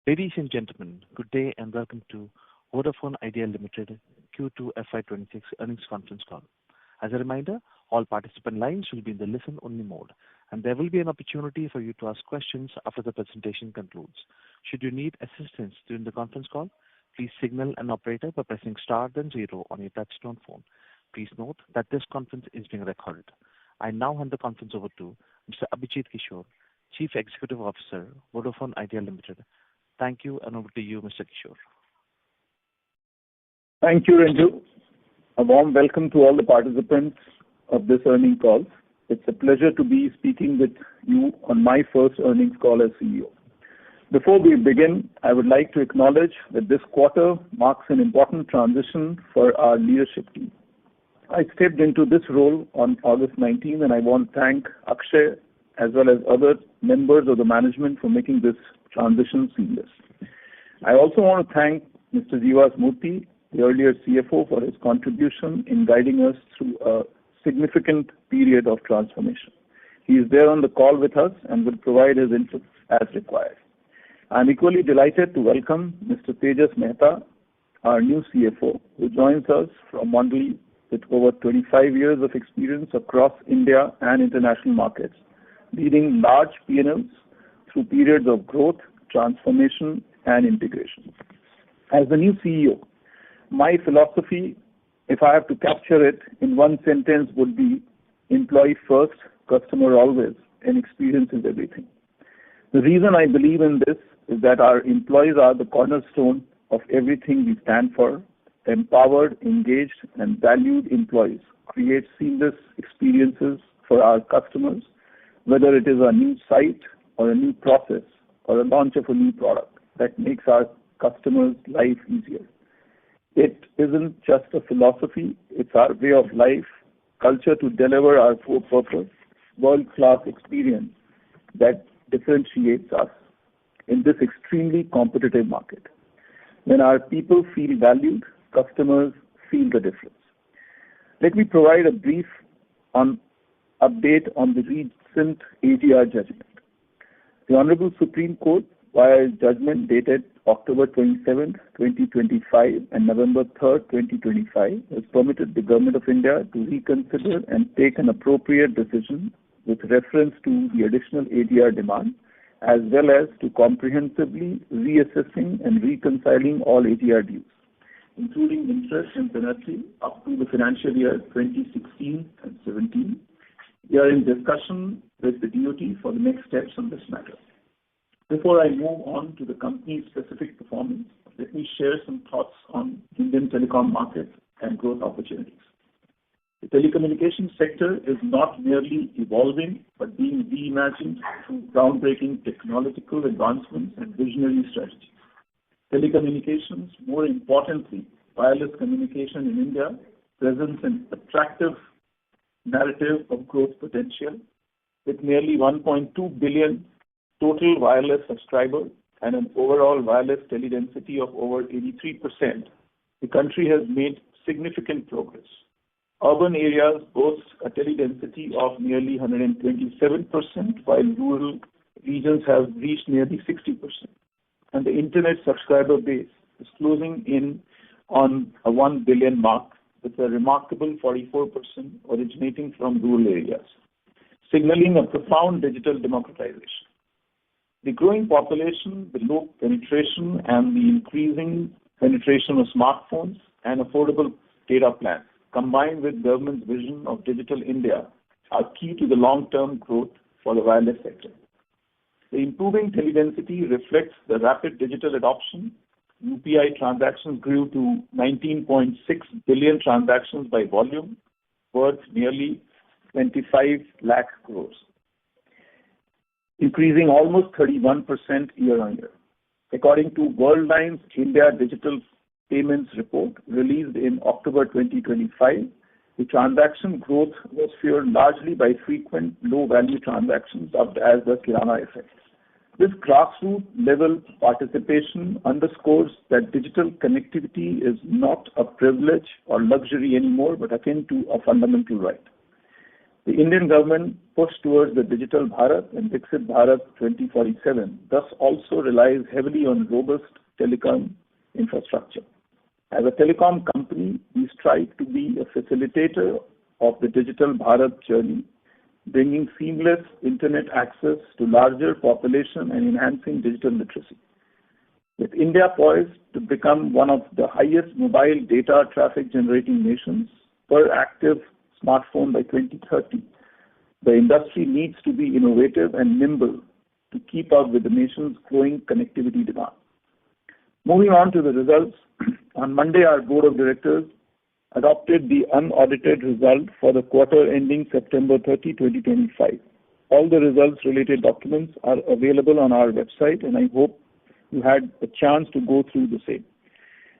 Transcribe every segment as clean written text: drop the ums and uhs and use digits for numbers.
Ladies and gentlemen, good day and welcome to Vodafone Idea Limited Q2 FY2026 earnings conference call. As a reminder, all participant lines will be in the listen-only mode, and there will be an opportunity for you to ask questions after the presentation concludes. Should you need assistance during the conference call, please signal an operator by pressing star then zero on your touch-tone phone. Please note that this conference is being recorded. I now hand the conference over to Mr. Abhijit Kishore, Chief Executive Officer, Vodafone Idea Limited. Thank you, and over to you, Mr. Kishore. Thank you, Renju. A warm welcome to all the participants of this earnings call. It's a pleasure to be speaking with you on my first earnings call as CEO. Before we begin, I would like to acknowledge that this quarter marks an important transition for our leadership team. I stepped into this role on August 19, and I want to thank Akshay as well as other members of the management for making this transition seamless. I also want to thank Mr. Jivas Murthy, the earlier CFO, for his contribution in guiding us through a significant period of transformation. He is there on the call with us and will provide his input as required. I am equally delighted to welcome Mr. Tejas Mehta, our new CFO, who joins us from Mondali with over 25 years of experience across India and international markets, leading large P&Ls through periods of growth, transformation, and integration. As the new CEO, my philosophy, if I have to capture it in one sentence, would be employee first, customer always, and experience is everything. The reason I believe in this is that our employees are the cornerstone of everything we stand for. Empowered, engaged, and valued employees create seamless experiences for our customers, whether it is a new site or a new process or a launch of a new product that makes our customers' life easier. It isn't just a philosophy, it's our way of life, culture to deliver our core purpose, world-class experience that differentiates us in this extremely competitive market. When our people feel valued, customers feel the difference. Let me provide a brief update on the recent AGR judgment. The Honorable Supreme Court, via judgment dated October 27, 2025 and November 3, 2025, has permitted the Government of India to reconsider and take an appropriate decision with reference to the additional AGR demand, as well as to comprehensively reassessing and reconciling all AGR dues, including interest and penalty up to the financial year 2016 and 17. We are in discussion with the DoT for the next steps on this matter. Before I move on to the company's specific performance, let me share some thoughts on Indian telecom market and growth opportunities. The telecommunications sector is not merely evolving, but being reimagined through groundbreaking technological advancements and visionary strategies. Telecommunications, more importantly, wireless communication in India, presents an attractive narrative of growth potential. With nearly 1.2 billion total wireless subscribers and an overall wireless teledensity of over 83%, the country has made significant progress. Urban areas boast a teledensity of nearly 127%, while rural regions have reached nearly 60%. And the internet subscriber base is closing in on a 1 billion mark, with a remarkable 44% originating from rural areas, signaling a profound digital democratization. The growing population, the low penetration, and the increasing penetration of smartphones and affordable data plans, combined with government's vision of Digital India, are key to the long-term growth for the wireless sector. The improving teledensity reflects the rapid digital adoption. UPI transactions grew to 19.6 billion transactions by volume, worth nearly 25 lakh crores, increasing almost 31% year-on-year. According to Worldline's India Digital Payments Report, released in October 2025, the transaction growth was fueled largely by frequent low-value transactions, dubbed as the Kirana effect. This grassroots-level participation underscores that digital connectivity is not a privilege or luxury anymore, but akin to a fundamental right. The Indian government push towards the Digital Bharat and Viksit Bharat 2047 thus also relies heavily on robust telecom infrastructure. As a telecom company, we strive to be a facilitator of the Digital Bharat journey, bringing seamless internet access to larger population and enhancing digital literacy. With India poised to become one of the highest mobile data traffic generating nations per active smartphone by 2030, the industry needs to be innovative and nimble to keep up with the nation's growing connectivity demand. Moving on to the results, on Monday, our Board of Directors adopted the unaudited result for the quarter ending September 30, 2025. All the results-related documents are available on our website, and I hope you had a chance to go through the same.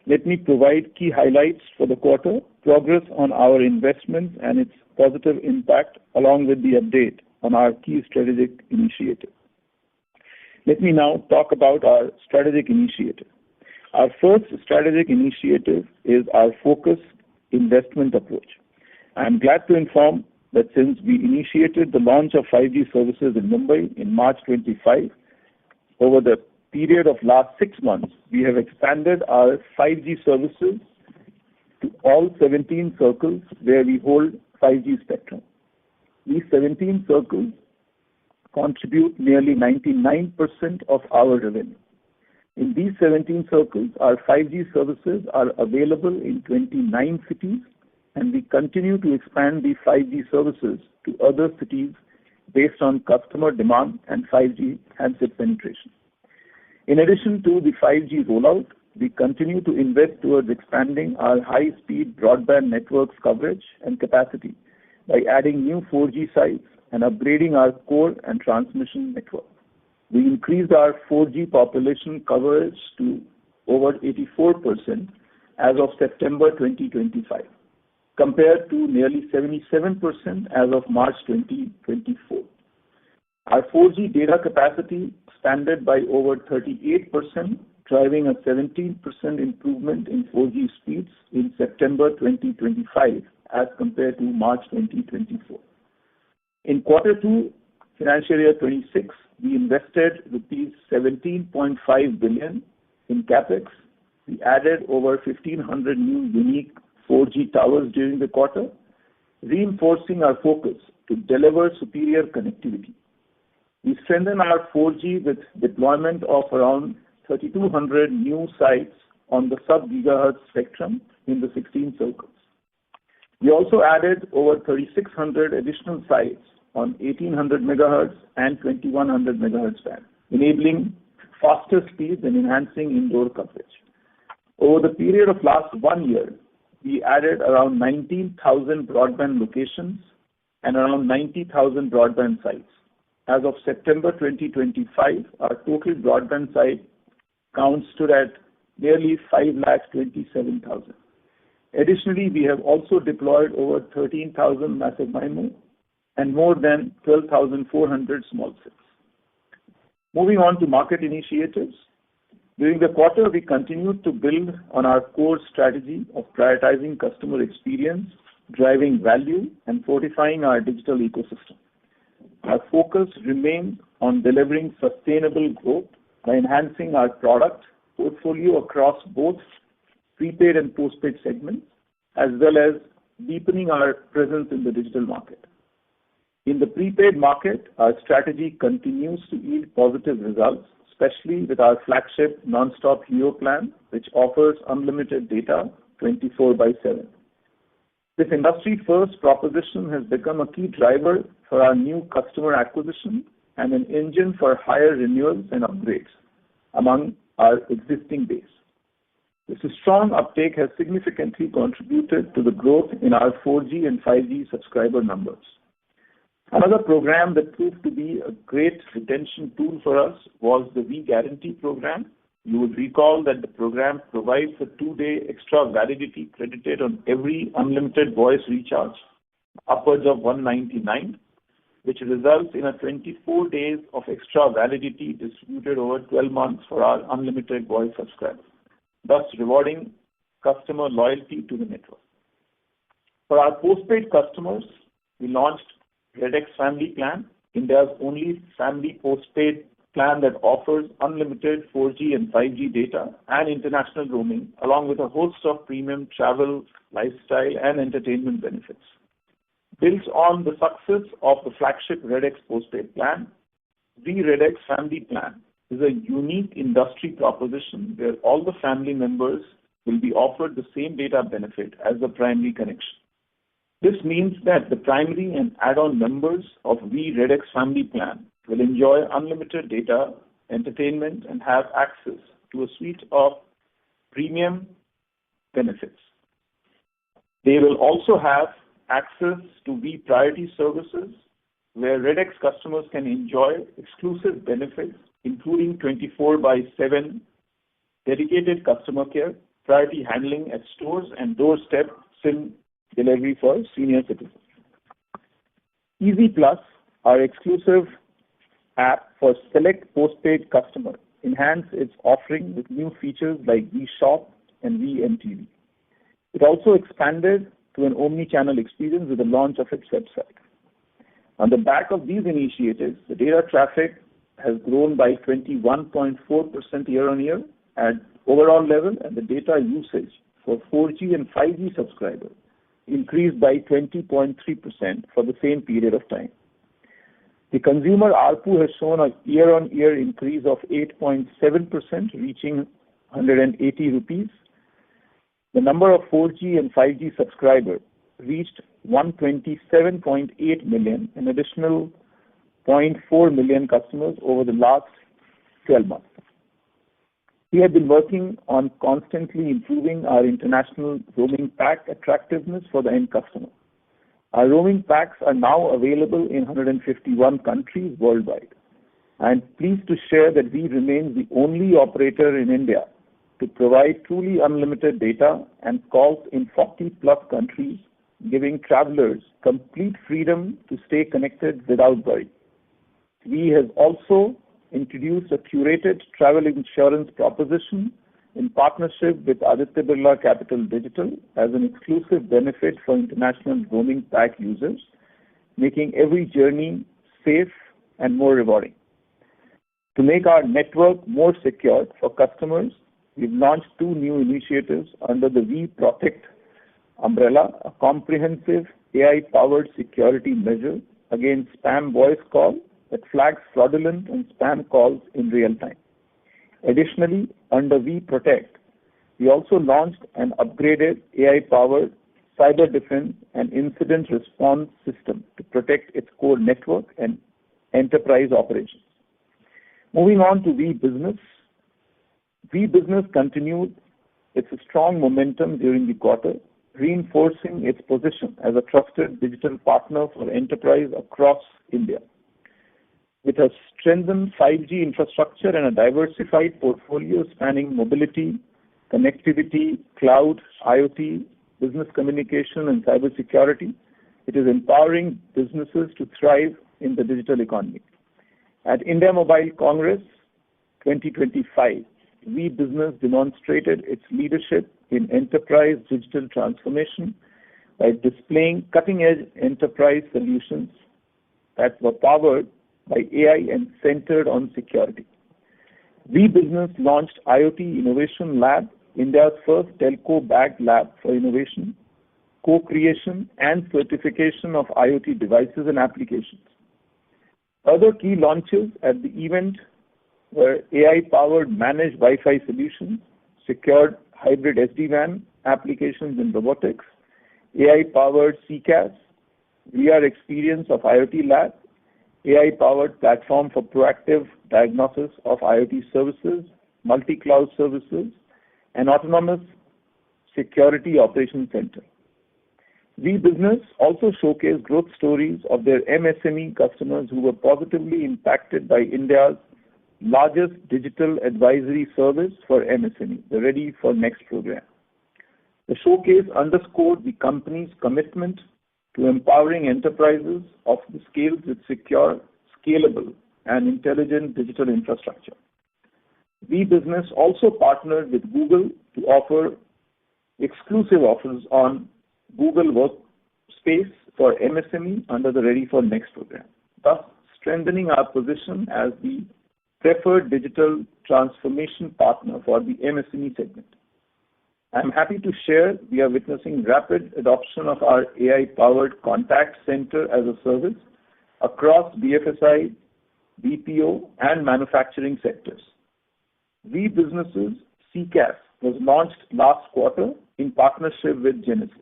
Let me provide key highlights for the quarter, progress on our investments and its positive impact, along with the update on our key strategic initiatives. Let me now talk about our strategic initiative. Our first strategic initiative is our focused investment approach. I am glad to inform that since we initiated the launch of 5G services in Mumbai in March 25, over the period of last 6 months, we have expanded our 5G services to all 17 circles where we hold 5G spectrum. These 17 circles contribute nearly 99% of our revenue. In these 17 circles, our 5G services are available in 29 cities, and we continue to expand the 5G services to other cities based on customer demand and 5G handset penetration. In addition to the 5G rollout, we continue to invest towards expanding our high-speed broadband networks coverage and capacity by adding new 4G sites and upgrading our core and transmission network. We increased our 4G population coverage to over 84% as of September 2025, compared to nearly 77% as of March 2024. Our 4G data capacity expanded by over 38%, driving a 17% improvement in 4G speeds in September 2025 as compared to March 2024. In quarter 2, financial year 26, we invested rupees 17.5 billion in capex. We added over 1,500 new unique 4G towers during the quarter, reinforcing our focus to deliver superior connectivity. We strengthened our 4G with deployment of around 3,200 new sites on the sub-gigahertz spectrum in the 16 circles. We also added over 3,600 additional sites on 1,800 megahertz and 2,100 megahertz band, enabling faster speeds and enhancing indoor coverage. Over the period of last 1 year, we added around 19,000 broadband locations and around 90,000 broadband sites. As of September 2025, our total broadband site count stood at nearly 5,27,000. Additionally, we have also deployed over 13,000 massive MIMO and more than 12,400 small cells. Moving on to market initiatives. During the quarter, we continued to build on our core strategy of prioritizing customer experience, driving value, and fortifying our digital ecosystem. Our focus remains on delivering sustainable growth by enhancing our product portfolio across both prepaid and postpaid segments, as well as deepening our presence in the digital market. In the prepaid market, our strategy continues to yield positive results, especially with our flagship non-stop Hero plan, which offers unlimited data 24/7. This industry-first proposition has become a key driver for our new customer acquisition and an engine for higher renewals and upgrades among our existing base. This strong uptake has significantly contributed to the growth in our 4G and 5G subscriber numbers. Another program that proved to be a great retention tool for us was the We Guarantee program. You would recall that the program provides a 2-day extra validity credited on every unlimited voice recharge, upwards of 199, which results in a 24 days of extra validity distributed over 12 months for our unlimited voice subscribers, thus rewarding customer loyalty to the network. For our postpaid customers, we launched RedX Family Plan, India's only family postpaid plan that offers unlimited 4G and 5G data and international roaming, along with a host of premium travel, lifestyle, and entertainment benefits. Built on the success of the flagship RedX postpaid plan, the RedX Family Plan is a unique industry proposition where all the family members will be offered the same data benefit as the primary connection. This means that the primary and add-on members of the RedX Family Plan will enjoy unlimited data, entertainment, and have access to a suite of premium benefits. They will also have access to V Priority services, where RedX customers can enjoy exclusive benefits, including 24/7 dedicated customer care, priority handling at stores, and doorstep SIM delivery for senior citizens. Easy Plus, our exclusive app for select postpaid customers, enhance its offering with new features like V-Shop and VMTV. It also expanded to an omni-channel experience with the launch of its website. On the back of these initiatives, the data traffic has grown by 21.4% year-on-year at overall level, and the data usage for 4G and 5G subscribers increased by 20.3% for the same period of time. The consumer ARPU has shown a year-on-year increase of 8.7%, reaching 180 rupees. The number of 4G and 5G subscribers reached 127.8 million, an additional 0.4 million customers over the last 12 months. We have been working on constantly improving our international roaming pack attractiveness for the end customer. Our roaming packs are now available in 151 countries worldwide. I am pleased to share that we remain the only operator in India to provide truly unlimited data and calls in 40-plus countries, giving travelers complete freedom to stay connected without worry. We have also introduced a curated travel insurance proposition in partnership with Aditya Birla Capital Digital as an exclusive benefit for international roaming pack users, making every journey safe and more rewarding. To make our network more secure for customers, we've launched two new initiatives under the We Protect umbrella, a comprehensive AI-powered security measure against spam voice call that flags fraudulent and spam calls in real time. Additionally, under We Protect, we also launched an upgraded AI-powered cyber defense and incident response system to protect its core network and enterprise operations. Moving on to We Business. We Business continued its strong momentum during the quarter, reinforcing its position as a trusted digital partner for enterprise across India. With a strengthened 5G infrastructure and a diversified portfolio spanning mobility, connectivity, cloud, IoT, business communication, and cybersecurity, it is empowering businesses to thrive in the digital economy. At India Mobile Congress 2025, We Business demonstrated its leadership in enterprise digital transformation by displaying cutting-edge enterprise solutions that were powered by AI and centered on security. We Business launched IoT Innovation Lab, India's first telco-backed lab for innovation, co-creation, and certification of IoT devices and applications. Other key launches at the event were AI-powered managed Wi-Fi solutions, secured hybrid SD-WAN applications in robotics, AI-powered CCaaS, VR experience of IoT Lab, AI-powered platform for proactive diagnosis of IoT services, multi-cloud services, and autonomous security operations center. We Business also showcased growth stories of their MSME customers who were positively impacted by India's largest digital advisory service for MSME, the Ready for Next program. The showcase underscored the company's commitment to empowering enterprises of the scale with secure, scalable, and intelligent digital infrastructure. We Business also partnered with Google to offer exclusive offers on Google Workspace for MSME under the Ready for Next program, thus strengthening our position as the preferred digital transformation partner for the MSME segment. I am happy to share we are witnessing rapid adoption of our AI-powered contact center as a service across BFSI, BPO, and manufacturing sectors. We Businesses CCAS was launched last quarter in partnership with Genesis.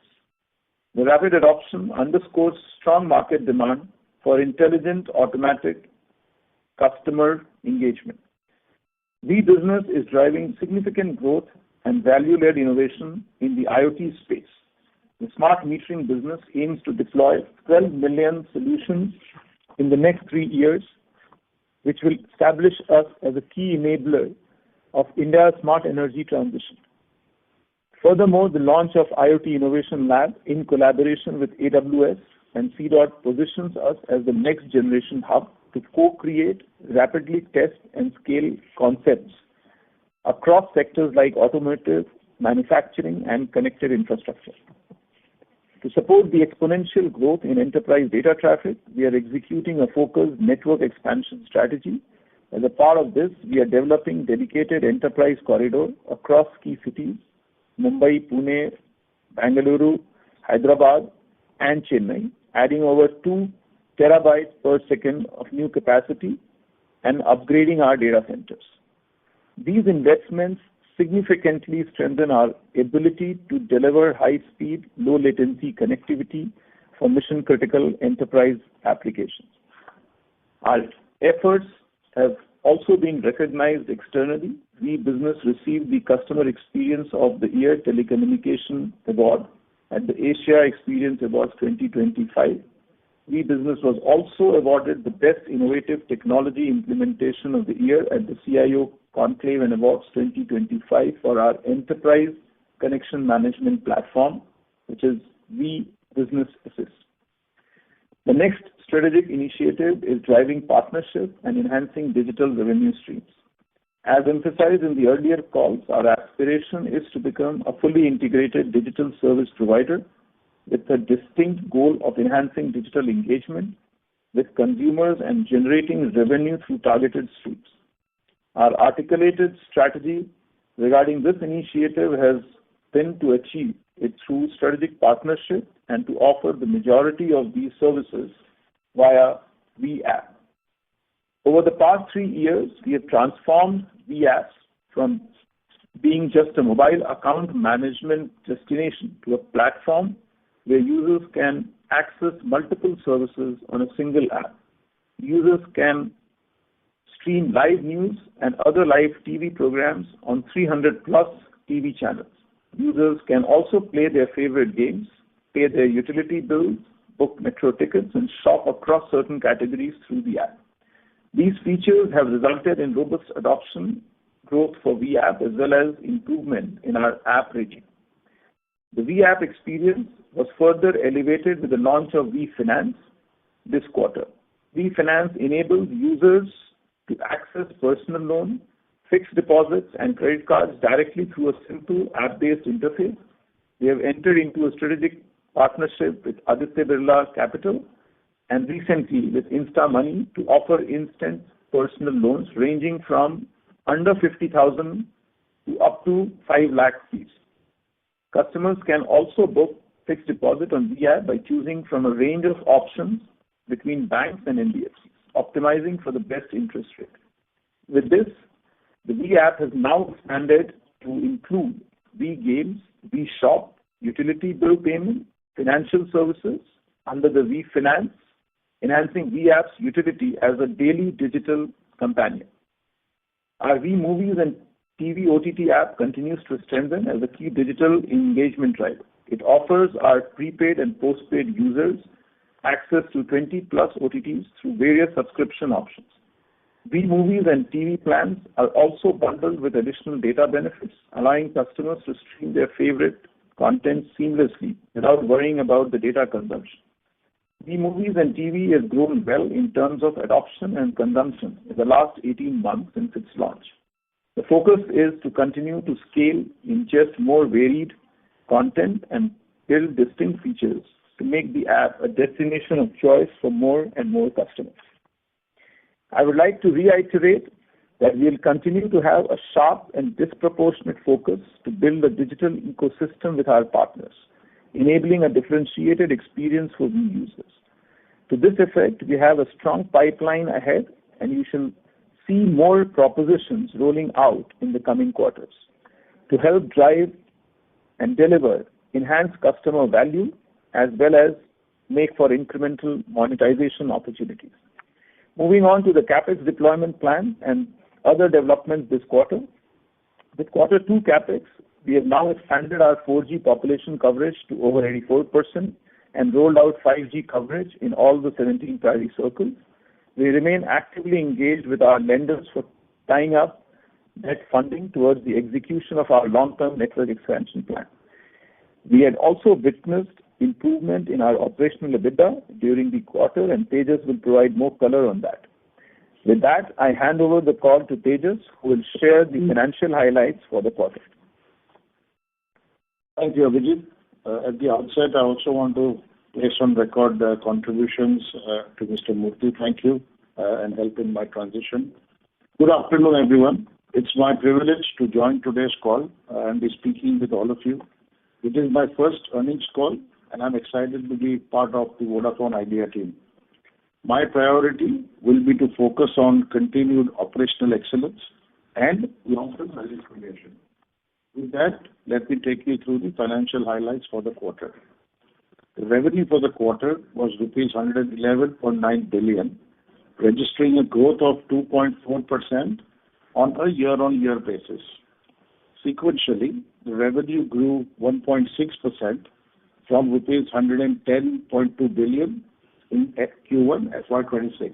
The rapid adoption underscores strong market demand for intelligent automatic customer engagement. We Business is driving significant growth and value-led innovation in the IoT space. The smart metering business aims to deploy 12 million solutions in the next 3 years, which will establish us as a key enabler of India's smart energy transition. Furthermore, the launch of IoT Innovation Lab in collaboration with AWS and CDOT positions us as the next generation hub to co-create, rapidly test and scale concepts across sectors like automotive, manufacturing and connected infrastructure. To support the exponential growth in enterprise data traffic, we are executing a focused network expansion strategy. As a part of this, we are developing dedicated enterprise corridor across key cities, Mumbai, Pune, Bangalore, Hyderabad, and Chennai, adding over 2 terabytes per second of new capacity and upgrading our data centers. These investments significantly strengthen our ability to deliver high-speed, low-latency connectivity for mission-critical enterprise applications. Our efforts have also been recognized externally. We Business received the Customer Experience of the Year Telecommunication Award at the Asia Experience Awards 2025. We Business was also awarded the Best Innovative Technology Implementation of the Year at the CIO Conclave and Awards 2025 for our Enterprise Connection Management Platform, which is We Business Assist. The next strategic initiative is driving partnership and enhancing digital revenue streams. As emphasized in the earlier calls, our aspiration is to become a fully integrated digital service provider with a distinct goal of enhancing digital engagement with consumers and generating revenue through targeted streams. Our articulated strategy regarding this initiative has been to achieve it through strategic partnership and to offer the majority of these services via VApp. Over the past 3 years, we have transformed VApps from being just a mobile account management destination to a platform where users can access multiple services on a single app. Users can stream live news and other live TV programs on 300 plus TV channels. Users can also play their favorite games, pay their utility bills, book metro tickets, and shop across certain categories through the app. These features have resulted in robust adoption growth for VApp as well as improvement in our app rating. The VApp experience was further elevated with the launch of VFinance this quarter. VFinance enables users to access personal loan, fixed deposits, and credit cards directly through a simple app-based interface. We have entered into a strategic partnership with Aditya Birla Capital and recently with InstaMoney to offer instant personal loans ranging from under 50,000 to up to 5 lakh fees. Customers can also book fixed deposit on VApp by choosing from a range of options between banks and NBFCs, optimizing for the best interest rate. With this, the VApp has now expanded to include VGames, VShop, utility bill payment, financial services under the VFinance, enhancing VApp's utility as a daily digital companion. Our VMovies and TV OTT app continues to strengthen as a key digital engagement driver. It offers our prepaid and postpaid users access to 20 plus OTTs through various subscription options. VMovies and TV plans are also bundled with additional data benefits, allowing customers to stream their favorite content seamlessly without worrying about the data consumption. VMovies and TV has grown well in terms of adoption and consumption in the last 18 months since its launch. The focus is to continue to scale, ingest more varied content and build distinct features to make the app a destination of choice for more and more customers. I would like to reiterate that we will continue to have a sharp and disproportionate focus to build a digital ecosystem with our partners, enabling a differentiated experience for the users. To this effect, we have a strong pipeline ahead, and you shall see more propositions rolling out in the coming quarters to help drive and deliver enhanced customer value as well as make for incremental monetization opportunities. Moving on to the CapEx deployment plan and other developments this quarter. With quarter 2 CapEx, we have now expanded our 4G population coverage to over 84% and rolled out 5G coverage in all the 17 priority circles. We remain actively engaged with our lenders for tying up debt funding towards the execution of our long-term network expansion plan. We had also witnessed improvement in our operational EBITDA during the quarter, and Tejas will provide more color on that. With that, I hand over the call to Tejas, who will share the financial highlights for the quarter. Thank you, Abhijit. At the outset, I also want to place on record contributions to Mr. Murthy. Thank you and help in my transition. Good afternoon, everyone. It's my privilege to join today's call and be speaking with all of you. It is my first earnings call, and I'm excited to be part of the Vodafone Idea team. My priority will be to focus on continued operational excellence and long-term value creation. With that, let me take you through the financial highlights for the quarter. The revenue for the quarter was rupees 111.9 billion, registering a growth of 2.4% on a year-on-year basis. Sequentially, the revenue grew 1.6% from rupees 110.2 billion in Q1 FY26.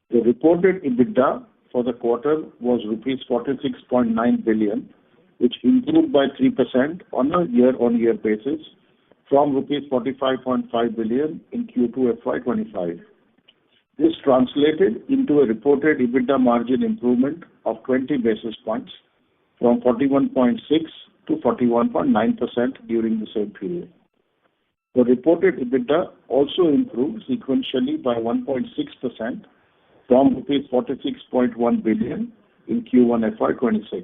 The reported EBITDA for the quarter was rupees 46.9 billion, which improved by 3% on a year-on-year basis from rupees 45.5 billion in Q2 FY25. This translated into a reported EBITDA margin improvement of 20 basis points from 41.6 to 41.9% during the same period. The reported EBITDA also improved sequentially by 1.6% from rupees 46.1 billion in Q1 FY26.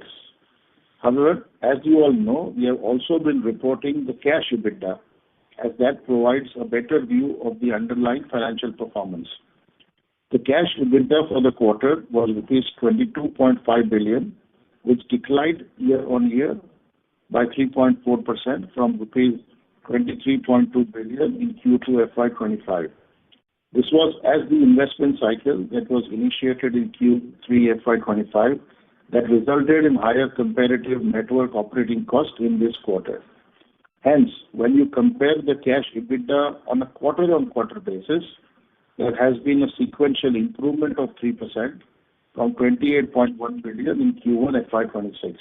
However, as you all know, we have also been reporting the cash EBITDA, as that provides a better view of the underlying financial performance. The cash EBITDA for the quarter was rupees 22.5 billion, which declined year-on-year by 3.4% from rupees 23.2 billion in Q2 FY25. This was as the investment cycle that was initiated in Q3 FY25 that resulted in higher comparative network operating costs in this quarter. Hence, when you compare the cash EBITDA on a quarter-on-quarter basis, there has been a sequential improvement of 3% from 28.1 billion in Q1 FY26.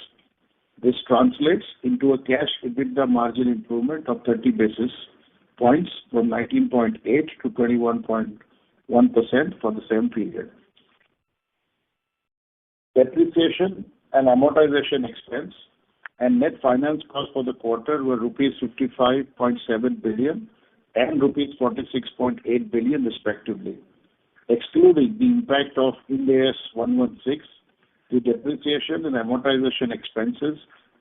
This translates into a cash EBITDA margin improvement of 30 basis points from 19.8 to 21.1% for the same period. Depreciation and amortization expense and net finance costs for the quarter were rupees 55.7 billion and rupees 46.8 billion respectively. Excluding the impact of Ind AS 116, the depreciation and amortization expenses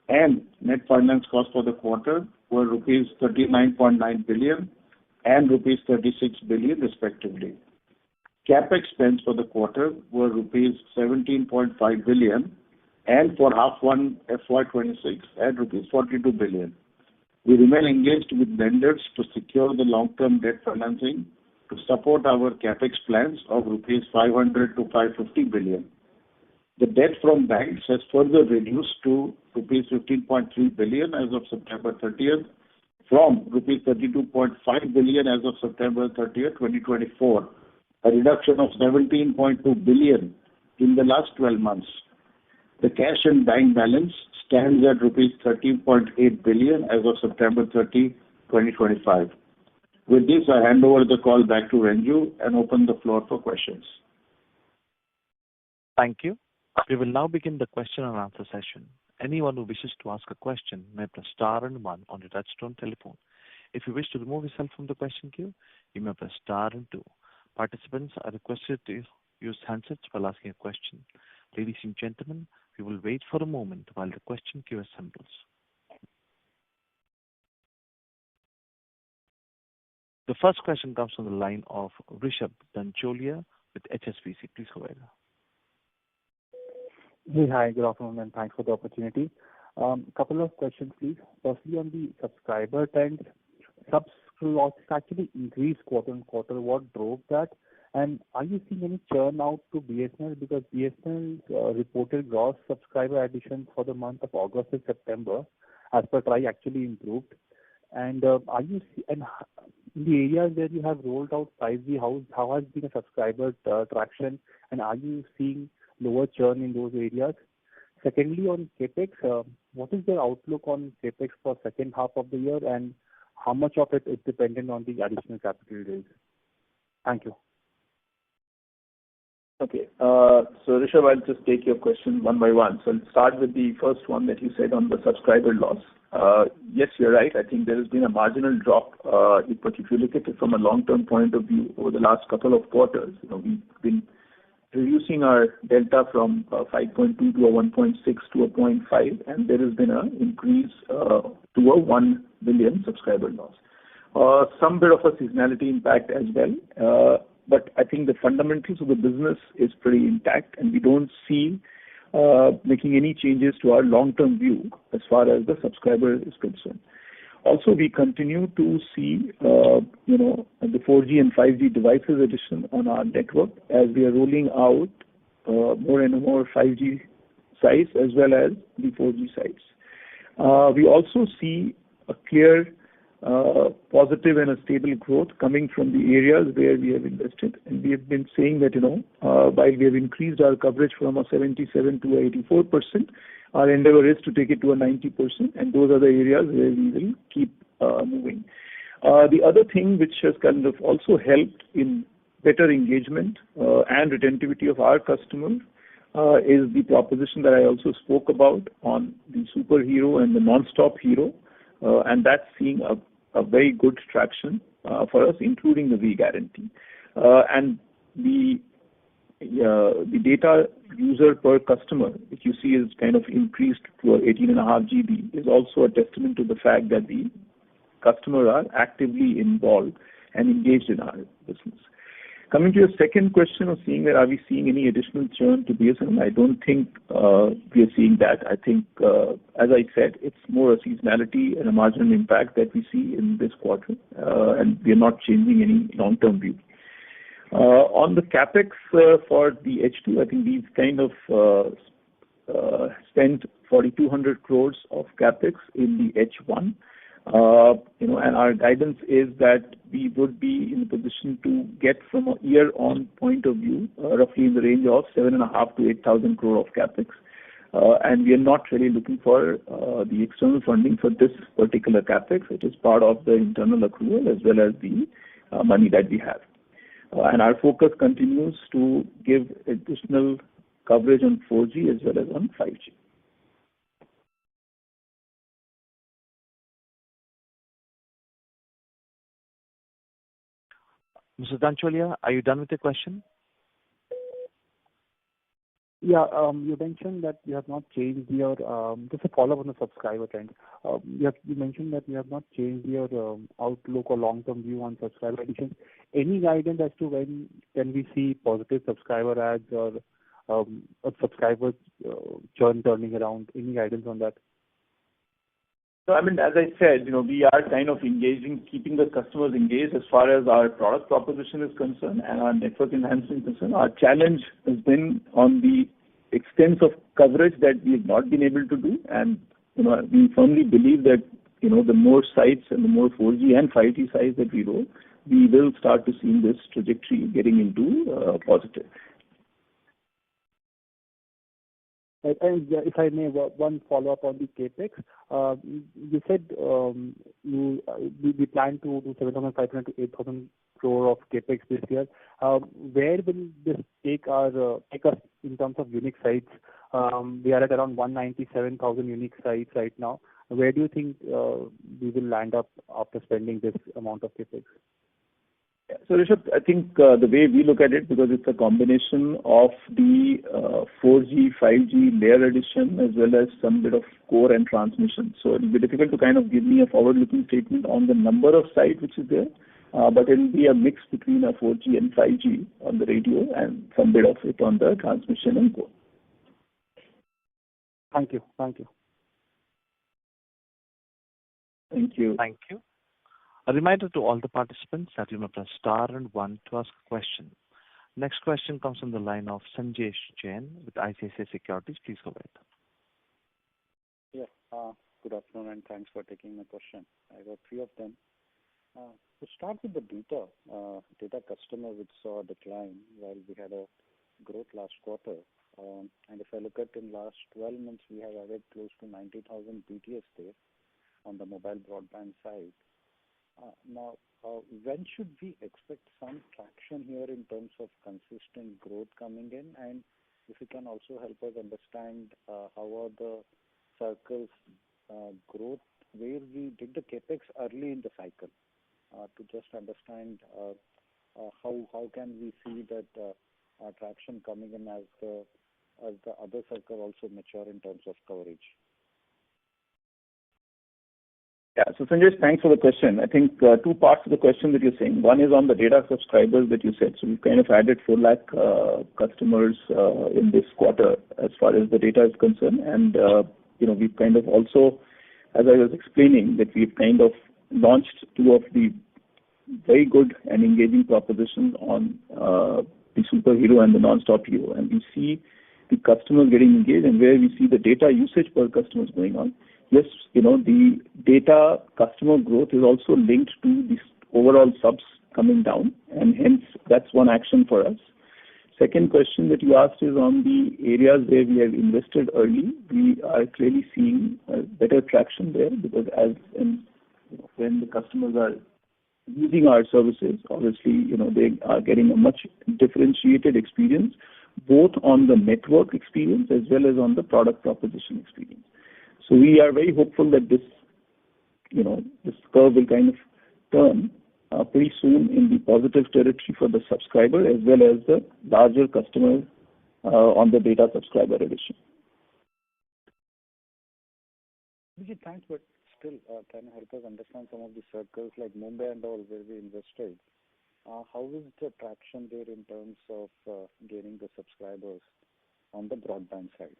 and net finance costs for the quarter were rupees 39.9 billion and rupees 36 billion respectively. CapEx spends for the quarter were rupees 17.5 billion and for half one FY26 at rupees 42 billion. We remain engaged with lenders to secure the long-term debt financing to support our CapEx plans of rupees 500 to 550 billion. The debt from banks has further reduced to rupees 15.3 billion as of September 30th from rupees 32.5 billion as of September 30th, 2024, a reduction of 17.2 billion in the last 12 months. The cash and bank balance stands at rupees 13.8 billion as of September 30, 2025. With this, I hand over the call back to Renju and open the floor for questions. Thank you. We will now begin the question and answer session. Anyone who wishes to ask a question may press star and one on your touchtone telephone. If you wish to remove yourself from the question queue, you may press star and two. Participants are requested to use handsets while asking a question. Ladies and gentlemen, we will wait for a moment while the question queue assembles. The first question comes from the line of Rishabh Dhancholia with HSBC. Please go ahead. Hey, hi, good afternoon, and thanks for the opportunity. Couple of questions, please. Firstly, on the subscriber trends, subs loss actually increased quarter-on-quarter. What drove that? And are you seeing any churn out to BSNL? Because BSNL reported gross subscriber additions for the month of August and September, as per TRAI, actually improved. And in the areas where you have rolled out 5G, how has been the subscriber traction, and are you seeing lower churn in those areas? Secondly, on capex, what is the outlook on capex for second half of the year, and how much of it is dependent on the additional capital raise? Thank you. Okay. So Rishabh, I'll just take your question one by one. So I'll start with the first one that you said on the subscriber loss. Yes, you're right. I think there has been a marginal drop, but if you look at it from a long-term point of view over the last couple of quarters, we've been reducing our delta from 5.2 to a 1.6 to a 0.5, and there has been an increase to a 1 billion subscriber loss. Some bit of a seasonality impact as well, but I think the fundamentals of the business is pretty intact, and we don't see making any changes to our long-term view as far as the subscriber is concerned. Also, we continue to see, the 4G and 5G devices addition on our network as we are rolling out more and more 5G sites as well as the 4G sites. We also see a clear positive and a stable growth coming from the areas where we have invested. And we have been saying that, while we have increased our coverage from a 77 to 84%, our endeavor is to take it to a 90%, and those are the areas where we will keep moving. The other thing which has kind of also helped in better engagement and retentivity of our customers is the proposition that I also spoke about on the Super Hero and the Non-Stop Hero, and that's seeing a very good traction for us, including the V-Guarantee. And the data user per customer, which you see is kind of increased to 18.5 GB, is also a testament to the fact that the customers are actively involved and engaged in our business. Coming to your second question of seeing that are we seeing any additional churn to BSNL, I don't think we are seeing that. I think, as I said, it's more a seasonality and a marginal impact that we see in this quarter, and we are not changing any long-term view. On the capex for the H2, I think we've kind of spent 4,200 crores of capex in the H1. And our guidance is that we would be in a position to get from a year-on point of view, roughly in the range of 7,500 to 8,000 crore of capex. And we are not really looking for the external funding for this particular capex. It is part of the internal accrual as well as the money that we have. And our focus continues to give additional coverage on 4G as well as on 5G. Mr. Dhancholia, are you done with the question? Yeah, you mentioned that you have not changed your, just a follow-up on the subscriber trend. You mentioned that you have not changed your outlook or long-term view on subscriber additions. Any guidance as to when can we see positive subscriber adds or subscriber churn turning around? Any guidance on that? So, I mean, as I said, we are kind of engaging, keeping the customers engaged as far as our product proposition is concerned and our network enhancement is concerned. Our challenge has been on the extent of coverage that we have not been able to do. And, we firmly believe that, the more sites and the more 4G and 5G sites that we roll, we will start to see this trajectory getting into positive. And if I may, one follow-up on the capex. You said we plan to do 7,500 to 8,000 crore of capex this year. Where will this take us in terms of unique sites? We are at around 197,000 unique sites right now. Where do you think we will land up after spending this amount of CapEx? Yeah. So, Rishabh, I think the way we look at it, because it's a combination of the 4G, 5G layer addition as well as some bit of core and transmission. So it will be difficult to kind of give me a forward-looking statement on the number of sites which is there, but it will be a mix between a 4G and 5G on the radio and some bit of it on the transmission and core. Thank you. Thank you. Thank you. Thank you. A reminder to all the participants that you may press star and one to ask a question. Next question comes from the line of Sanjesh Jain with ICICI Securities. Please go ahead. Yeah. Good afternoon, and thanks for taking my question. I got three of them. To start with the data customer which saw a decline while we had a growth last quarter. And if I look at in last 12 months, we have added close to 90,000 BTS there on the mobile broadband side. Now, when should we expect some traction here in terms of consistent growth coming in? And if you can also help us understand how are the circles growth, where we did the capex early in the cycle, to just understand how can we see that traction coming in as the other circle also mature in terms of coverage. Yeah. So, Sanjay, thanks for the question. I think two parts of the question that you're saying. One is on the data subscribers that you said. So we've kind of added 4 lakh customers in this quarter as far as the data is concerned. And, we've kind of also, as I was explaining, that we've kind of launched 2 of the very good and engaging propositions on the Super Hero and the Non-Stop Hero. And we see the customers getting engaged, and where we see the data usage per customer is going on. Yes, the data customer growth is also linked to this overall subs coming down, and hence that's one action for us. Second question that you asked is on the areas where we have invested early. We are clearly seeing better traction there, because when the customers are using our services, obviously, they are getting a much differentiated experience, both on the network experience as well as on the product proposition experience. So we are very hopeful that this curve will kind of turn pretty soon in the positive territory for the subscriber as well as the larger customer on the data subscriber addition. Vijay, thanks, but still, can you help us understand some of the circles like Mumbai and all where we invested? How is the traction there in terms of gaining the subscribers on the broadband side?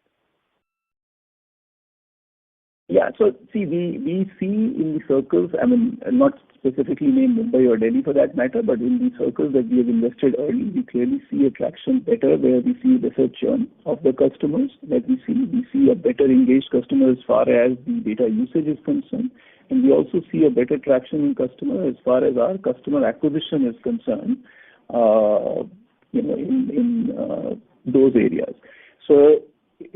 Yeah. So, see, we see in the circles, I mean, not specifically name Mumbai or Delhi for that matter, but in the circles that we have invested early, we clearly see a traction better, where we see lesser churn of the customers that we see. We see a better engaged customer as far as the data usage is concerned. And we also see a better traction in customer as far as our customer acquisition is concerned, in those areas. So,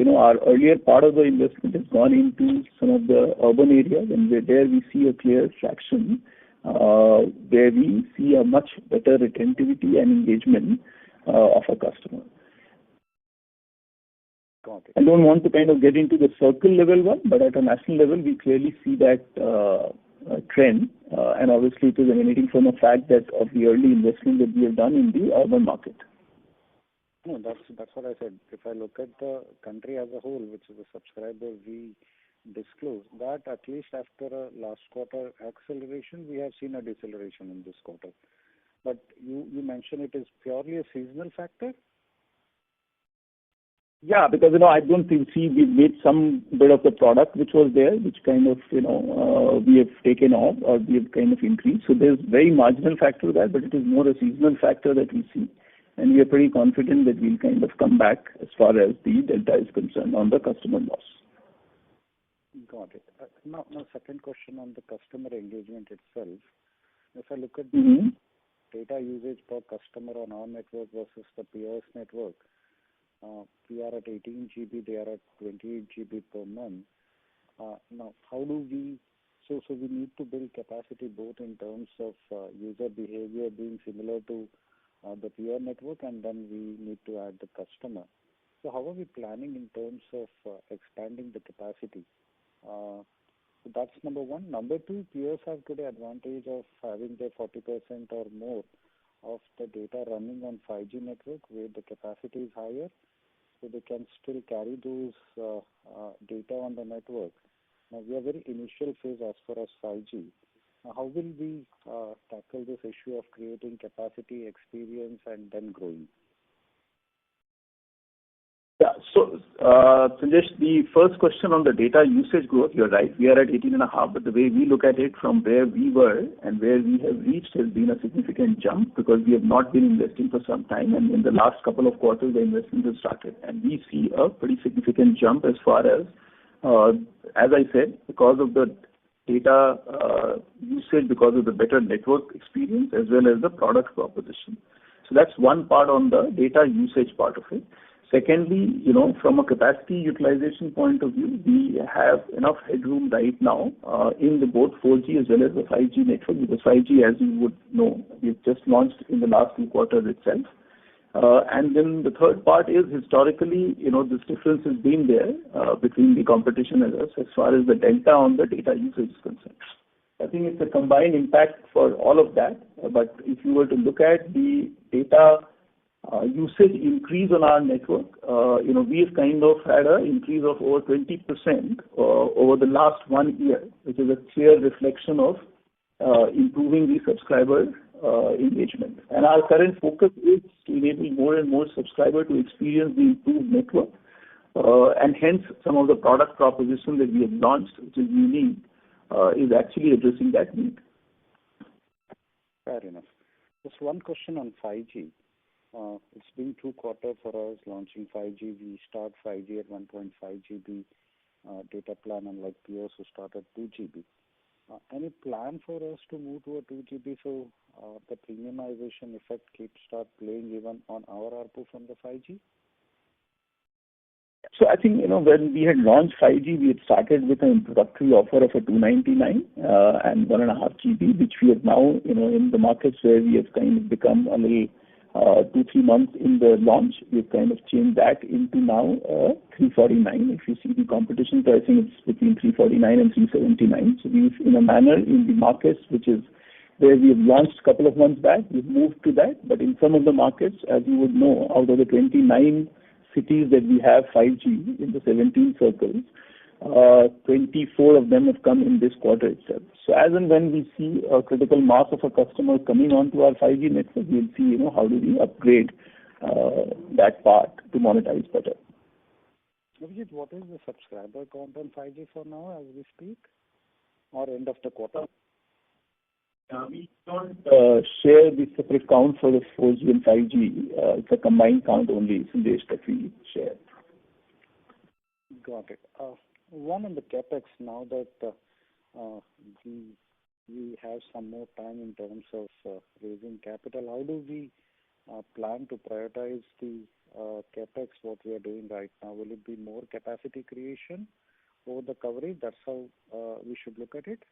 our earlier part of the investment has gone into some of the urban areas, and there we see a clear traction, where we see a much better retentivity and engagement of a customer. Got it. I don't want to kind of get into the circle level one, but at a national level, we clearly see that trend, and obviously it is emanating from the fact that of the early investment that we have done in the urban market. No, that's what I said. If I look at the country as a whole, which is the subscriber we disclose, that at least after a last quarter acceleration, we have seen a deceleration in this quarter. But you mentioned it is purely a seasonal factor? Yeah, because, I don't think, we've made some bit of the product which was there, which kind of, we have taken off or we have kind of increased. So there's very marginal factor there, but it is more a seasonal factor that we see. And we are pretty confident that we'll kind of come back as far as the delta is concerned on the customer loss. Got it. Now, second question on the customer engagement itself. If I look at the data usage per customer on our network versus the peers network, we are at 18 GB, they are at 28 GB per month. Now, how do we, so we need to build capacity both in terms of user behavior being similar to the peer network, and then we need to add the customer. So how are we planning in terms of expanding the capacity? So that's number one. Number two, peers have today advantage of having their 40% or more of the data running on 5G network where the capacity is higher, so they can still carry those data on the network. Now we are very initial phase as far as 5G. Now, how will we tackle this issue of creating capacity, experience, and then growing? Yeah. So, Sanjesh, the first question on the data usage growth, you're right. We are at 18.5, but the way we look at it from where we were and where we have reached has been a significant jump because we have not been investing for some time, and in the last couple of quarters, the investments have started. And we see a pretty significant jump as far as I said, because of the data usage, because of the better network experience, as well as the product proposition. So that's one part on the data usage part of it. Secondly, from a capacity utilization point of view, we have enough headroom right now in the both 4G as well as the 5G network, because 5G, as you would know, we've just launched in the last 2 quarters itself. And then the third part is historically, this difference has been there between the competition and us as far as the delta on the data usage is concerned. I think it's a combined impact for all of that. But if you were to look at the data usage increase on our network, we've kind of had an increase of over 20% over the last 1 year, which is a clear reflection of improving the subscriber engagement. And our current focus is to enable more and more subscribers to experience the improved network, and hence some of the product proposition that we have launched, which is unique, is actually addressing that need. Fair enough. Just one question on 5G. It's been 2 quarters for us launching 5G. We start 5G at 1.5 GB data plan, unlike peers who start at 2 GB. Any plan for us to move to a 2 GB so the premiumization effect start playing even on our ARPU from the 5G? So I think, when we had launched 5G, we had started with an introductory offer of a 299 and 1.5 GB, which we have now, in the markets where we have kind of become a little 2-3 months in the launch, we've kind of changed that into now 349. If you see the competition pricing, it's between 349 and 379. So we've, in a manner, in the markets, which is where we have launched a couple of months back, we've moved to that. But in some of the markets, as you would know, out of the 29 cities that we have 5G in the 17 circles, 24 of them have come in this quarter itself. So as and when we see a critical mass of a customer coming onto our 5G network, we'll see, how do we upgrade that part to monetize better. Abhijit, what is the subscriber count on 5G for now as we speak, or end of the quarter? We don't share the separate count for the 4G and 5G. It's a combined count only, Sandesh, that we share. Got it. One on the capex, now that we have some more time in terms of raising capital, how do we plan to prioritize the capex, what we are doing right now? Will it be more capacity creation over the coverage? That's how we should look at it?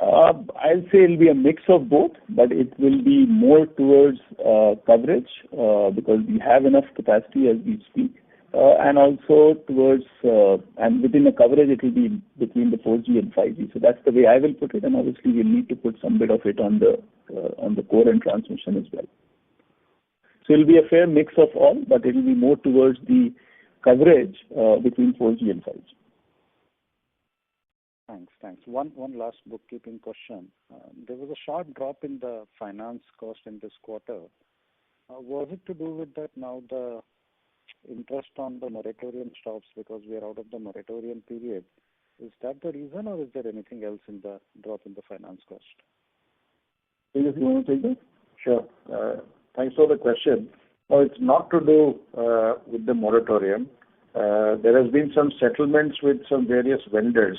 I'll say it'll be a mix of both, but it will be more towards coverage because we have enough capacity as we speak, and also towards and within the coverage it will be between the 4G and 5G. So that's the way I will put it, and obviously we'll need to put some bit of it on the core and transmission as well. So it'll be a fair mix of all, but it will be more towards the coverage between 4G and 5G. Thanks. One last bookkeeping question. There was a sharp drop in the finance cost in this quarter. Was it to do with that now the interest on the moratorium stops because we are out of the moratorium period? Is that the reason, or is there anything else in the drop in the finance cost? Tejas, you want to take that? Sure. Thanks for the question. No, it's not to do with the moratorium. There has been some settlements with some various vendors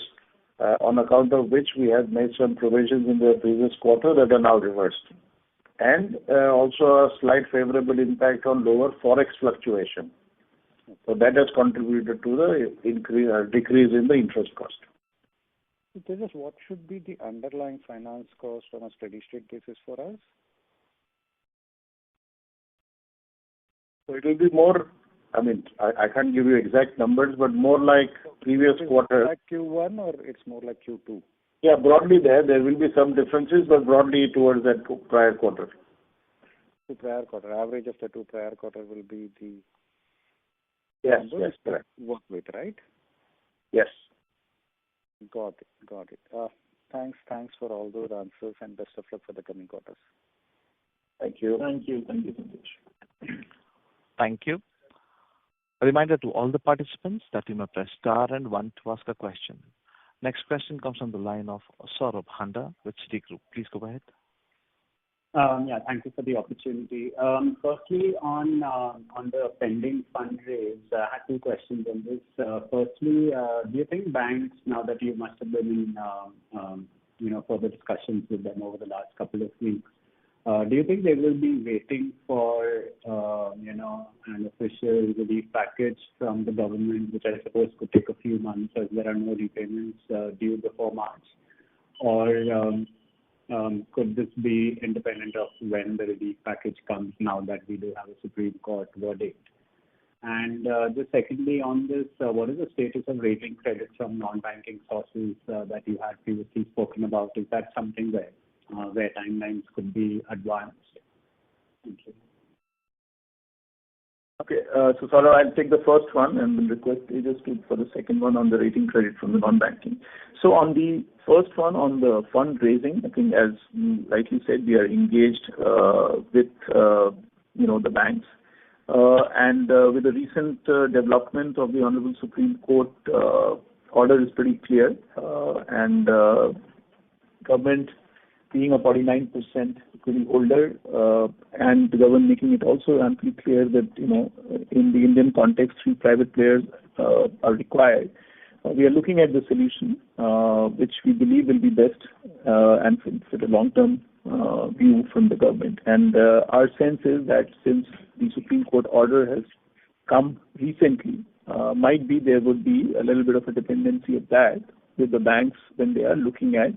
on account of which we have made some provisions in the previous quarter that are now reversed. And also a slight favorable impact on lower forex fluctuation. So that has contributed to the decrease in the interest cost. Tejas, what should be the underlying finance cost on a steady state basis for us? So it will be more I mean, I can't give you exact numbers, but more like previous quarter. Like Q1 or it's more like Q2? Yeah, broadly there will be some differences, but broadly towards that prior quarter. To prior quarter. Average of the two prior quarter will be the Yes, correct. Work with, right? Yes. Got it. Thanks for all those answers and best of luck for the coming quarters. Thank you. Thank you, Sandesh. Thank you. A reminder to all the participants that you may press star and one to ask a question. Next question comes from the line of Saurabh Handa with Citigroup. Please go ahead. Yeah, thank you for the opportunity. Firstly, on the pending fundraise, I had two questions on this. Firstly, do you think banks, now that you must have been in further discussions with them over the last couple of weeks, do you think they will be waiting for an official relief package from the government, which I suppose could take a few months as there are no repayments due before March? Or could this be independent of when the relief package comes, now that we do have a Supreme Court verdict? And just secondly on this, what is the status of raising credit from non-banking sources that you had previously spoken about? Is that something where timelines could be advanced? Thank you. Okay, so Saurabh, I'll take the first one and will request Tejas for the second one on the rating credit from the non-banking. So on the first one, on the fundraising, I think as you rightly said, we are engaged with the banks. And with the recent development of the Honorable Supreme Court, order is pretty clear. And government being a 49% equity holder, and the government making it also amply clear that, in the Indian context, 3 private players are required. We are looking at the solution, which we believe will be best and for the long-term view from the government. And our sense is that since the Supreme Court order has come recently, might be there would be a little bit of a dependency of that with the banks when they are looking at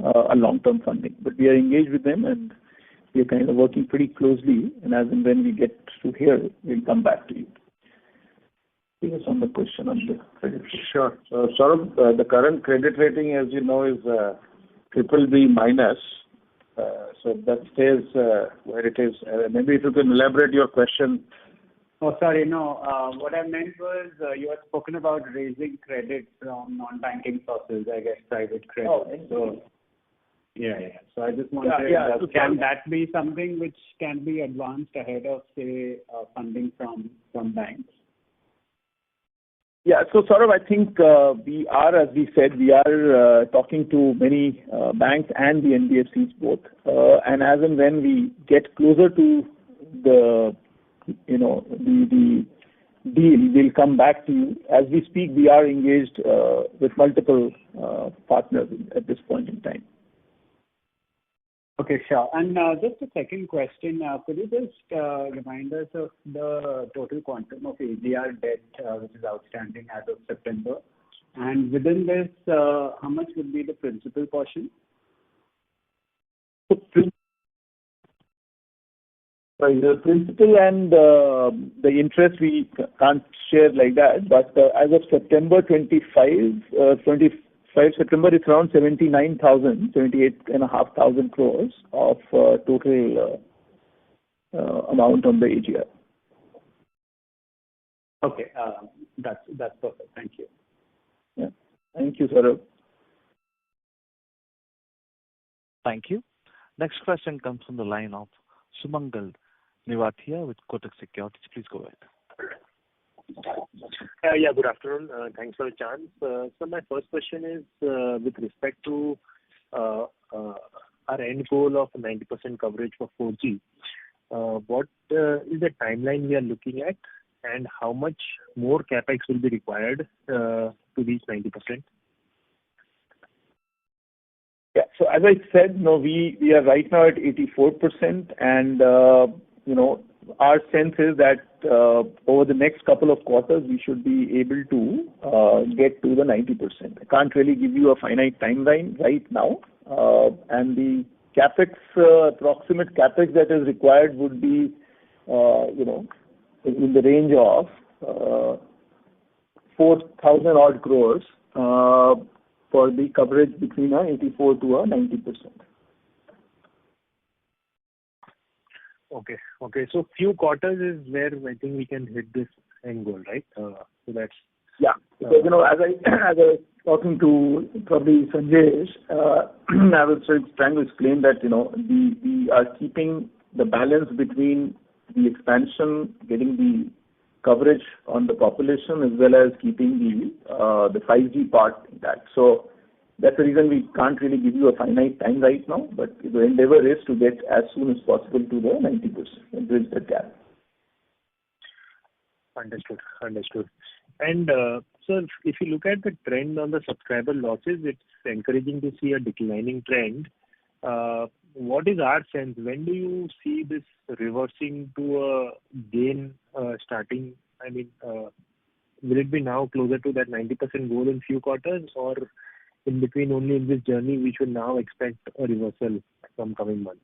a long-term funding. But we are engaged with them and we are kind of working pretty closely, and as and when we get to here, we'll come back to you. Here's on the question on the credit. Sure. So Saurabh, the current credit rating, as you know, is BBB-. So that stays where it is. Maybe if you can elaborate your question. Oh, sorry, no. What I meant was you had spoken about raising credit from non-banking sources, I guess private credit. Oh, so yeah. So I just wanted so can that be something which can be advanced ahead of, say, funding from banks? Yeah, so Saurabh, I think we are, as we said, we are talking to many banks and the NBFCs both. And as and when we get closer to the deal, we'll come back to you. As we speak, we are engaged with multiple partners at this point in time. Okay, sure. And just a second question. Could you just remind us of the total quantum of AGR debt which is outstanding as of September? And within this, how much would be the principal portion? The principal and the interest we can't share like that, but as of September 25, it's around 78,500 crores of total amount on the AGR. Okay, that's perfect. Thank you. Yeah. Thank you, Saurabh. Thank you. Next question comes from the line of Sumangal Nevatia with Kotak Securities. Please go ahead. Yeah, good afternoon. Thanks for the chance. So my first question is with respect to our end goal of 90% coverage for 4G. What is the timeline we are looking at, and how much more capex will be required to reach 90%? Yeah, so as I said, we are right now at 84%, and our sense is that over the next couple of quarters, we should be able to get to the 90%. I can't really give you a finite timeline right now, and the capex, approximate capex that is required would be, in the range of 4,000 odd crores for the coverage between 84 to 90%. Okay. So few quarters is where I think we can hit this end goal, right? So that's Because as I was talking to probably Sanjay, I was trying to explain that we are keeping the balance between the expansion, getting the coverage on the population, as well as keeping the 5G part intact. So that's the reason we can't really give you a finite time right now, but the endeavor is to get as soon as possible to the 90% and bridge that gap. Understood. And so if you look at the trend on the subscriber losses, it's encouraging to see a declining trend. What is our sense? When do you see this reversing to a gain starting? I mean, will it be now closer to that 90% goal in few quarters, or in between only in this journey we should now expect a reversal from coming months?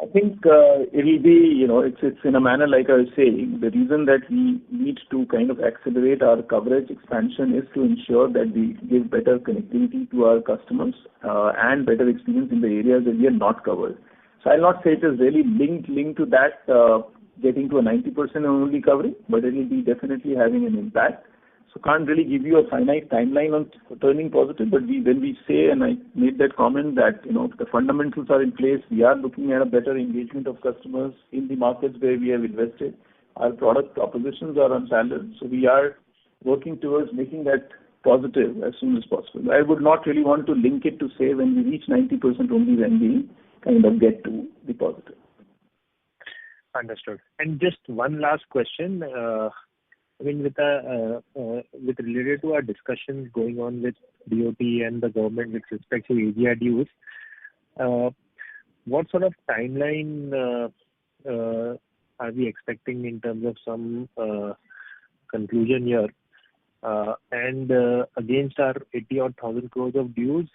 I think it will be, it's in a manner like I was saying. The reason that we need to kind of accelerate our coverage expansion is to ensure that we give better connectivity to our customers and better experience in the areas that we are not covered. So I'll not say it is really linked to that getting to a 90% only covering, but it will be definitely having an impact. So can't really give you a finite timeline on turning positive, but when we say, and I made that comment that, the fundamentals are in place, we are looking at a better engagement of customers in the markets where we have invested. Our product propositions are unparalleled, so we are working towards making that positive as soon as possible. I would not really want to link it to say when we reach 90% only when we kind of get to the positive. Understood. And just one last question. I mean, with related to our discussions going on with DOT and the government with respect to AGR dues, what sort of timeline are we expecting in terms of some conclusion here? And against our 80,000 crores of dues,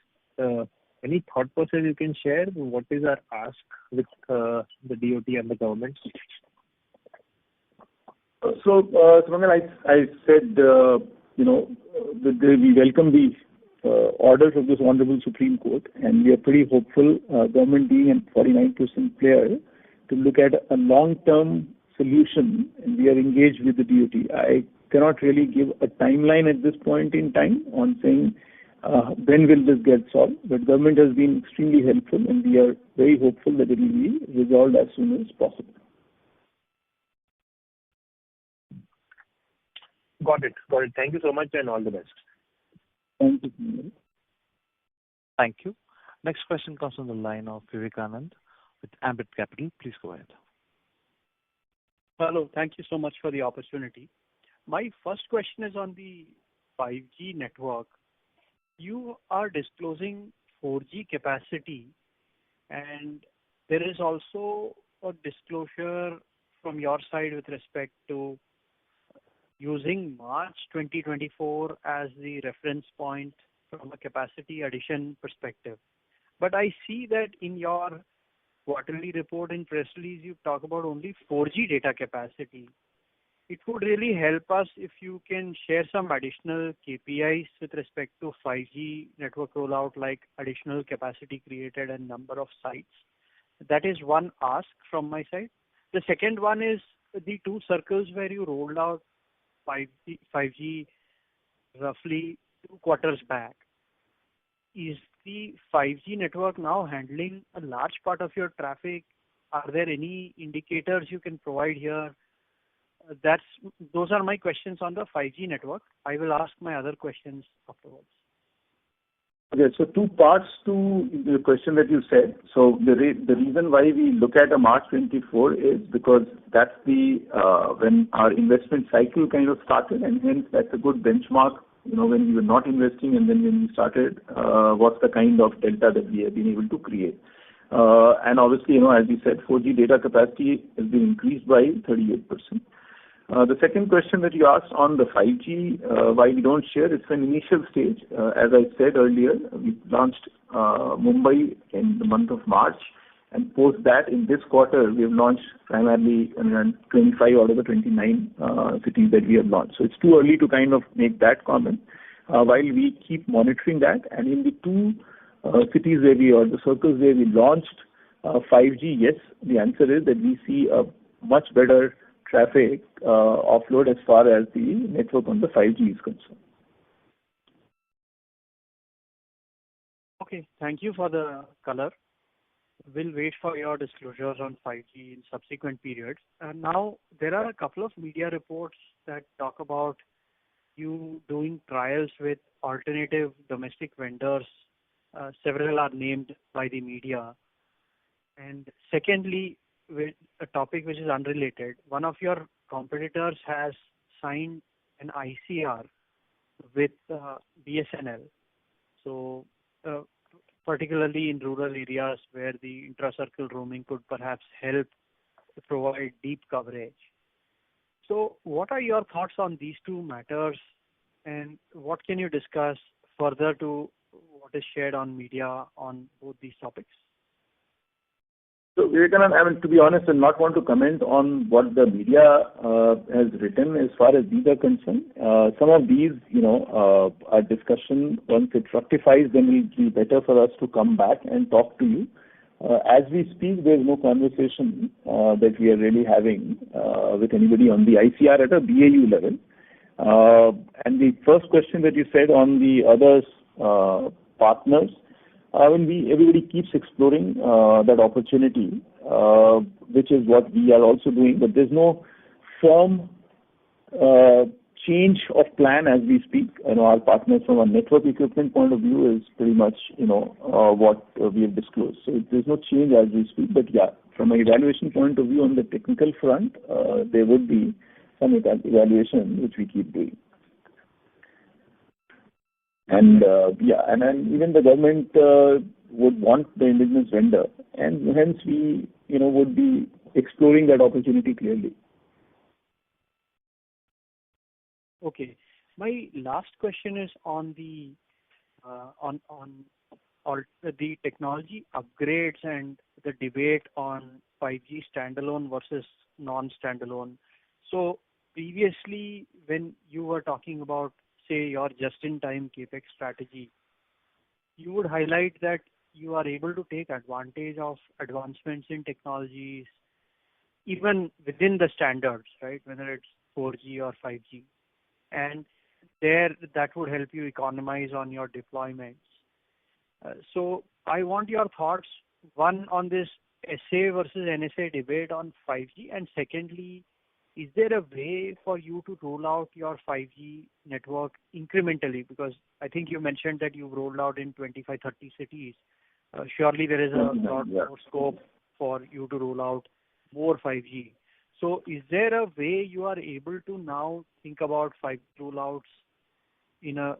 any thought process you can share? What is our ask with the DOT and the government? So, Sumangal, I said, we welcome the orders of this Honorable Supreme Court, and we are pretty hopeful, government being a 49% player, to look at a long-term solution, and we are engaged with the DOT. I cannot really give a timeline at this point in time on saying when will this get solved, but government has been extremely helpful, and we are very hopeful that it will be resolved as soon as possible. Got it. Thank you so much, and all the best. Thank you. Thank you. Next question comes from the line of Vivekanand with Ambit Capital. Please go ahead. Hello. Thank you so much for the opportunity. My first question is on the 5G network. You are disclosing 4G capacity, and there is also a disclosure from your side with respect to using March 2024 as the reference point from a capacity addition perspective. But I see that in your quarterly report and press release, you talk about only 4G data capacity. It would really help us if you can share some additional KPIs with respect to 5G network rollout, like additional capacity created and number of sites. That is one ask from my side. The second one is the two circles where you rolled out 5G roughly 2 quarters back. Is the 5G network now handling a large part of your traffic? Are there any indicators you can provide here? Those are my questions on the 5G network. I will ask my other questions afterwards. Okay, so 2 parts to the question that you said. So the reason why we look at a March 24 is because that's the when our investment cycle kind of started, and hence that's a good benchmark. When we were not investing, and then when we started, what's the kind of delta that we have been able to create. And obviously, as you said, 4G data capacity has been increased by 38%. The second question that you asked on the 5G, why we don't share, it's an initial stage. As I said earlier, we launched Mumbai in the month of March, And post that, in this quarter, we have launched primarily in 25 out of the 29 cities that we have launched. So it's too early to kind of make that comment. While we keep monitoring that, and in the two cities where we, or the circles where we launched 5G, yes, the answer is that we see a much better traffic offload as far as the network on the 5G is concerned. Okay, thank you for the color. We'll wait for your disclosures on 5G in subsequent periods. And now there are a couple of media reports that talk about you doing trials with alternative domestic vendors. Several are named by the media. And secondly, with a topic which is unrelated, one of your competitors has signed an ICR with BSNL. So particularly in rural areas where the intra-circle roaming could perhaps help to provide deep coverage. So what are your thoughts on these two matters, and what can you discuss further to what is shared on media on both these topics? So, Vivekanand, I mean, to be honest, I not want to comment on what the media has written as far as these are concerned. Some of these, are discussion. Once it fructifies, then it will be better for us to come back and talk to you. As we speak, there is no conversation that we are really having with anybody on the ICR at a BAU level. And the first question that you said on the other partners, everybody keeps exploring that opportunity, which is what we are also doing. But there's no firm change of plan as we speak. Our partners from a network equipment point of view is pretty much, what we have disclosed. So there's no change as we speak. But yeah, from an evaluation point of view on the technical front, there would be some evaluation which we keep doing. And and then even the government would want the indigenous vendor, and hence we, would be exploring that opportunity clearly. Okay, my last question is on the the technology upgrades and the debate on 5G standalone versus non-standalone. So previously, when you were talking about, say, your just-in-time capex strategy, you would highlight that you are able to take advantage of advancements in technologies even within the standards, right? Whether it's 4G or 5G, and there that would help you economize on your deployments. So I want your thoughts, one on this SA versus NSA debate on 5G, and secondly, is there a way for you to roll out your 5G network incrementally? Because I think you mentioned that you've rolled out in 25, 30 cities. Surely there is a lot more scope for you to roll out more 5G. So is there a way you are able to now think about 5G rollouts in a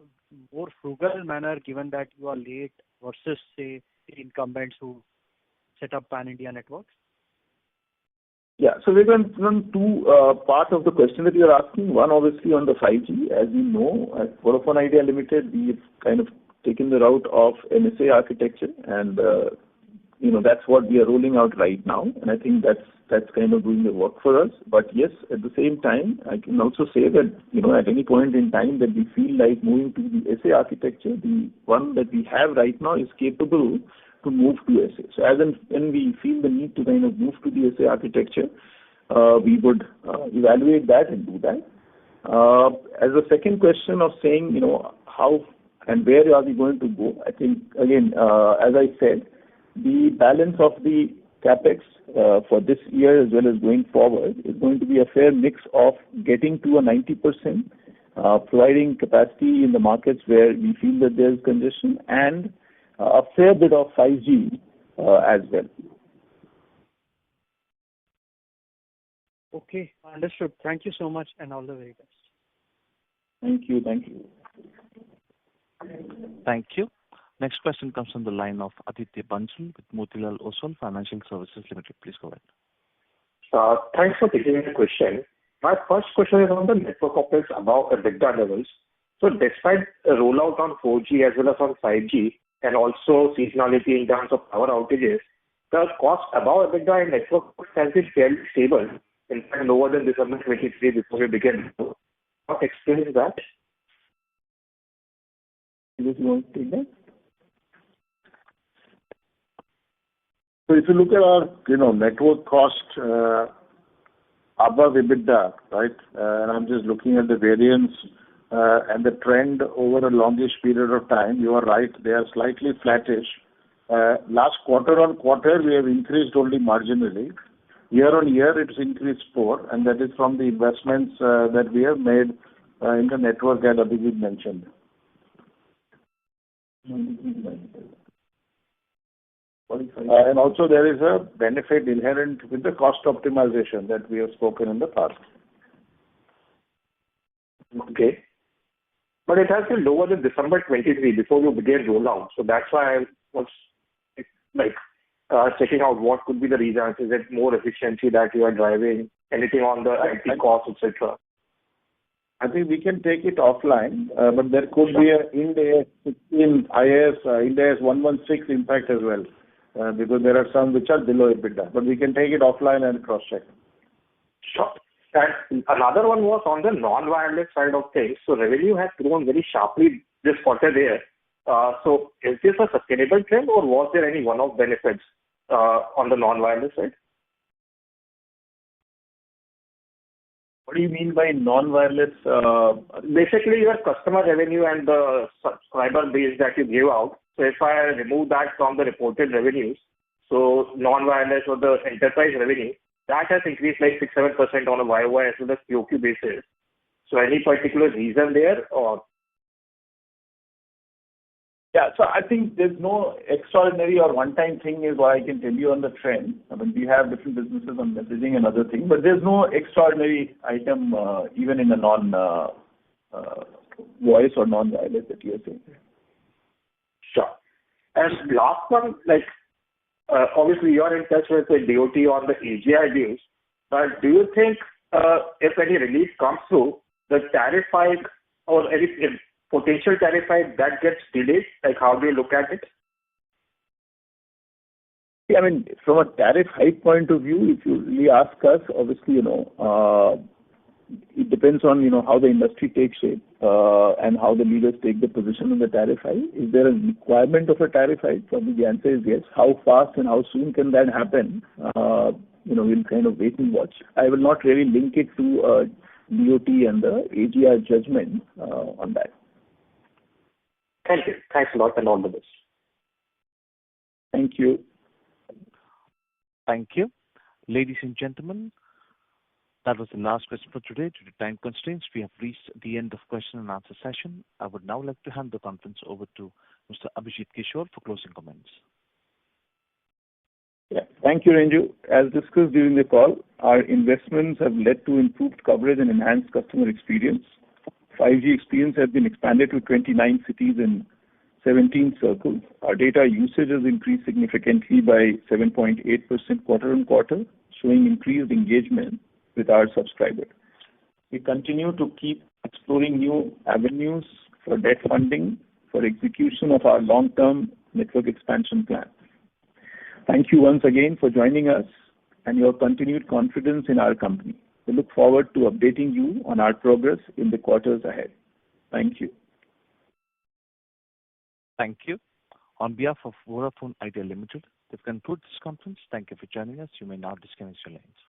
more frugal manner, given that you are late versus, say, the incumbents who set up pan-India networks? Yeah, so we're going to two parts of the question that you're asking. One, obviously, on the 5G. As you know, at Vodafone Idea Limited, we've kind of taken the route of NSA architecture, and that's what we are rolling out right now. And I think that's kind of doing the work for us. But yes, at the same time, I can also say that at any point in time that we feel like moving to the SA architecture, the one that we have right now is capable to move to SA. So as and when we feel the need to kind of move to the SA architecture, we would evaluate that and do that. As a second question of saying, how and where are we going to go, I think, again, as I said, the balance of the capex for this year as well as going forward is going to be a fair mix of getting to a 90%, providing capacity in the markets where we feel that there's congestion, and a fair bit of 5G as well. Okay, understood. Thank you so much, and all the very best. Thank you. Thank you. Thank you. Next question comes from the line of Aditya Bansal with Motilal Oswal Financial Services Limited. Please go ahead. Thanks for taking the question. My first question is on the network OpEx above EBITDA levels. So despite a rollout on 4G as well as on 5G, and also seasonality in terms of power outages, the cost above EBITDA in network has been fairly stable, in fact lower than December 23 before we began. What explains that? You want to take that? So if you look at our, network cost above EBITDA, right? And I'm just looking at the variance and the trend over a longish period of time. You are right; they are slightly flattish. Last quarter-on-quarter, we have increased only marginally. Year-on-year, it's increased 4, and that is from the investments that we have made in the network that Abhijit mentioned. And also there is a benefit inherent with the cost optimization that we have spoken in the past. Okay. But it has been lower than December 23 before you began rollout. So that's why I was checking out what could be the reasons. Is it more efficiency that you are driving? Anything on the IT costs, etc.? I think we can take it offline, but there could be a Ind AS 16 Ind AS 116 impact as well, because there are some which are below EBITDA. But we can take it offline and cross-check. Sure. And another one was on the non-wireless side of things. So revenue has grown very sharply this quarter there. So is this a sustainable trend, or was there any one-off benefits on the non-wireless side? What do you mean by non-wireless? Basically, your customer revenue and the subscriber base that you give out. So if I remove that from the reported revenues, so non-wireless or the enterprise revenue, that has increased like 6-7% on a YOY as well as QOQ basis. So any particular reason there, or? Yeah, so I think there's no extraordinary or one-time thing is what I can tell you on the trend. I mean, we have different businesses on messaging and other things, but there's no extraordinary item even in the non-voice or non-wireless that you are saying. Sure. And last one, obviously you're in touch with the DOT on the AGI deals, but do you think if any relief comes through, the tariff hike or any potential tariff hike that gets delayed, how do you look at it? Yeah, I mean, from a tariff hike point of view, if you really ask us, obviously, it depends on, how the industry takes shape and how the leaders take the position on the tariff hike. Is there a requirement of a tariff hike? Probably the answer is yes. How fast and how soon can that happen? We'll kind of wait and watch. I will not really link it to DOT and the AGI judgment on that. Thank you. Thanks a lot and all the best. Thank you. Thank you. Ladies and gentlemen, that was the last question for today. Due to time constraints, we have reached the end of question and answer session. I would now like to hand the conference over to Mr. Abhijit Kishore for closing comments. Yeah. Thank you, Renju. As discussed during the call, our investments have led to improved coverage and enhanced customer experience. 5G experience has been expanded to 29 cities in 17 circles. Our data usage has increased significantly by 7.8% quarter-on-quarter, showing increased engagement with our subscribers. We continue to keep exploring new avenues for debt funding for execution of our long-term network expansion plan. Thank you once again for joining us and your continued confidence in our company. We look forward to updating you on our progress in the quarters ahead. Thank you. Thank you. On behalf of Vodafone Idea Limited, this concludes this conference. Thank you for joining us. You may now disconnect your lines.